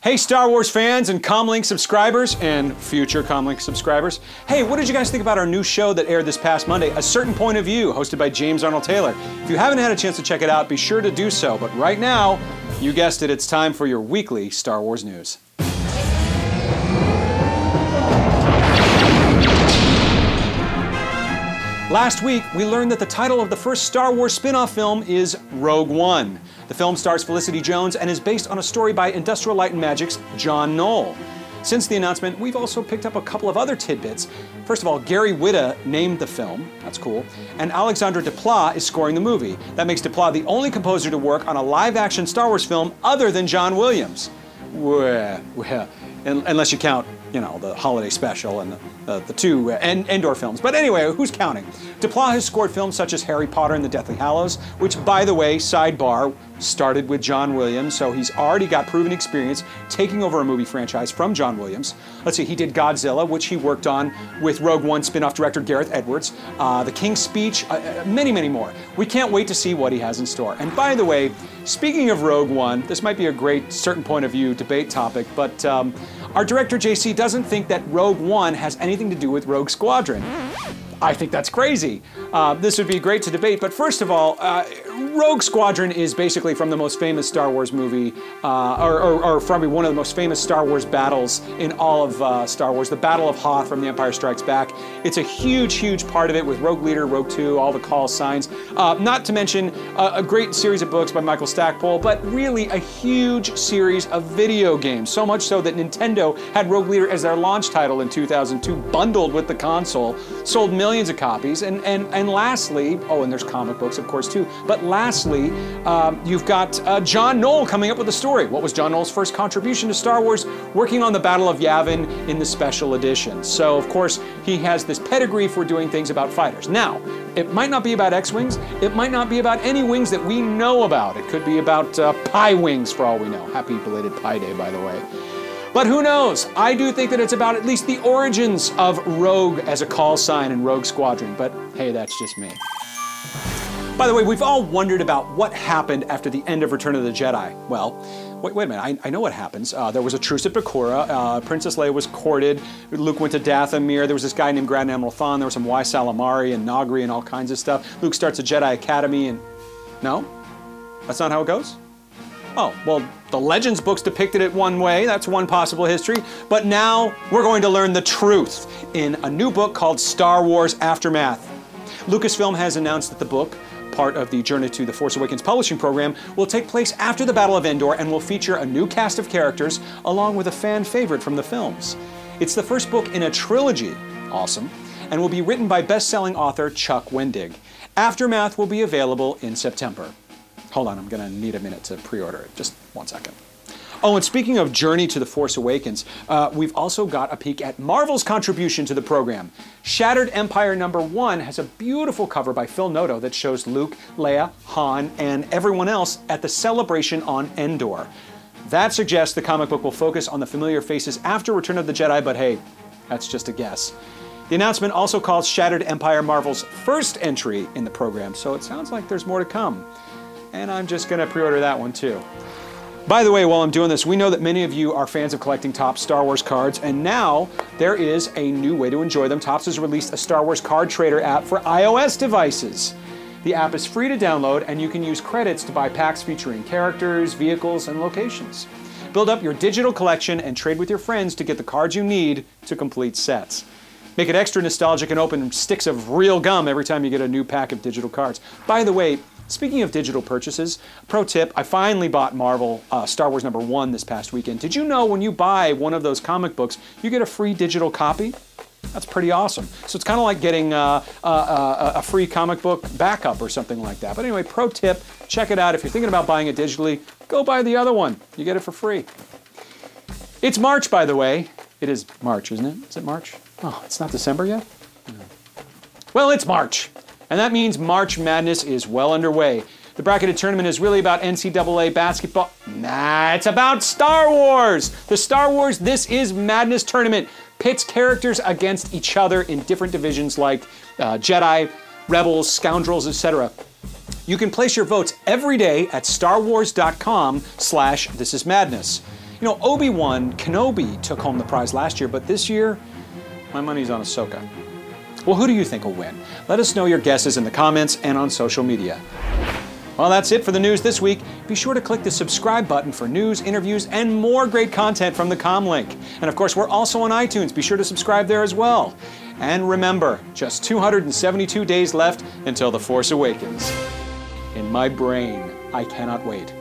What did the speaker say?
Hey Star Wars fans and Comlink subscribers and future Comlink subscribers. Hey, what did you guys think about our new show that aired this past Monday, A Certain Point of View, hosted by James Arnold Taylor? If you haven't had a chance to check it out, be sure to do so. But right now, you guessed it, it's time for your weekly Star Wars news. Last week, we learned that the title of the first Star Wars spin-off film is Rogue One. The film stars Felicity Jones and is based on a story by Industrial Light and Magic's John Knoll. Since the announcement, we've also picked up a couple of other tidbits. First of all, Gary Whitta named the film, that's cool, and Alexandre Desplat is scoring the movie. That makes Desplat the only composer to work on a live-action Star Wars film other than John Williams. Well, unless you count, you know, the holiday special and the two Endor films. But anyway, who's counting? Desplat has scored films such as Harry Potter and the Deathly Hallows, which, by the way, sidebar, started with John Williams, so he's already got proven experience taking over a movie franchise from John Williams. Let's see, he did Godzilla, which he worked on with Rogue One spin-off director Gareth Edwards, The King's Speech, many, many more. We can't wait to see what he has in store. And by the way, speaking of Rogue One, this might be a great certain point of view debate topic, but our director JC doesn't think that Rogue One has anything to do with Rogue Squadron. I think that's crazy. This would be great to debate, but first of all, Rogue Squadron is basically from the most famous Star Wars movie, or from one of the most famous Star Wars battles in all of Star Wars, the Battle of Hoth from The Empire Strikes Back. It's a huge, huge part of it with Rogue Leader, Rogue 2, all the call signs. Not to mention a great series of books by Michael Stackpole, but really a huge series of video games. So much so that Nintendo had Rogue Leader as their launch title in 2002, bundled with the console, sold millions of copies. And lastly, oh, and there's comic books, of course, too. But lastly, you've got John Knoll coming up with a story. What was John Knoll's first contribution to Star Wars? Working on the Battle of Yavin in the special edition. So, of course, he has this pedigree for doing things about fighters. Now, it might not be about X-Wings. It might not be about any wings that we know about. It could be about Pi Wings, for all we know. Happy belated Pi Day, by the way. But who knows? I do think that it's about at least the origins of Rogue as a call sign in Rogue Squadron, but hey, that's just me. By the way, we've all wondered about what happened after the end of Return of the Jedi. Well, wait a minute, I know what happens. There was a truce at Bakura, Princess Leia was courted, Luke went to Dathomir, there was this guy named Grand Admiral Thrawn, there was some Y Salamari and Nagri and all kinds of stuff. Luke starts a Jedi Academy and... No? That's not how it goes? Oh, well, the Legends books depicted it one way, that's one possible history, but now we're going to learn the truth in a new book called Star Wars Aftermath. Lucasfilm has announced that the book, part of the Journey to the Force Awakens publishing program, will take place after the Battle of Endor and will feature a new cast of characters along with a fan favorite from the films. It's the first book in a trilogy, awesome, and will be written by best-selling author Chuck Wendig. Aftermath will be available in September. Hold on, I'm gonna need a minute to pre-order it. Just 1 second. Oh, and speaking of Journey to the Force Awakens, we've also got a peek at Marvel's contribution to the program. Shattered Empire #1 has a beautiful cover by Phil Noto that shows Luke, Leia, Han, and everyone else at the celebration on Endor. That suggests the comic book will focus on the familiar faces after Return of the Jedi, but hey, that's just a guess. The announcement also calls Shattered Empire Marvel's first entry in the program, so it sounds like there's more to come. And I'm just gonna pre-order that one too. By the way, while I'm doing this, we know that many of you are fans of collecting Topps Star Wars cards, and now there is a new way to enjoy them. Topps has released a Star Wars card trader app for iOS devices. The app is free to download, and you can use credits to buy packs featuring characters, vehicles, and locations. Build up your digital collection and trade with your friends to get the cards you need to complete sets. Make it extra nostalgic and open sticks of real gum every time you get a new pack of digital cards. By the way, speaking of digital purchases, pro tip, I finally bought Marvel Star Wars #1 this past weekend. Did you know when you buy one of those comic books, you get a free digital copy? That's pretty awesome. So it's kind of like getting a free comic book backup or something like that. But anyway, pro tip, check it out. If you're thinking about buying it digitally, go buy the other one. You get it for free. It's March, by the way. It is March, isn't it? Is it March? Oh, it's not December yet? No. Well, it's March. And that means March Madness is well underway. The bracketed tournament is really about NCAA basketball. Nah, it's about Star Wars. The Star Wars This Is Madness tournament pits characters against each other in different divisions like Jedi, Rebels, Scoundrels, etc. You can place your votes every day at starwars.com/thisismadness. You know, Obi-Wan Kenobi took home the prize last year, but this year, my money's on Ahsoka. Well, who do you think will win? Let us know your guesses in the comments and on social media. Well, that's it for the news this week. Be sure to click the subscribe button for news, interviews, and more great content from the Comlink. And of course, we're also on iTunes. Be sure to subscribe there as well. And remember, just 272 days left until The Force Awakens. In my brain, I cannot wait.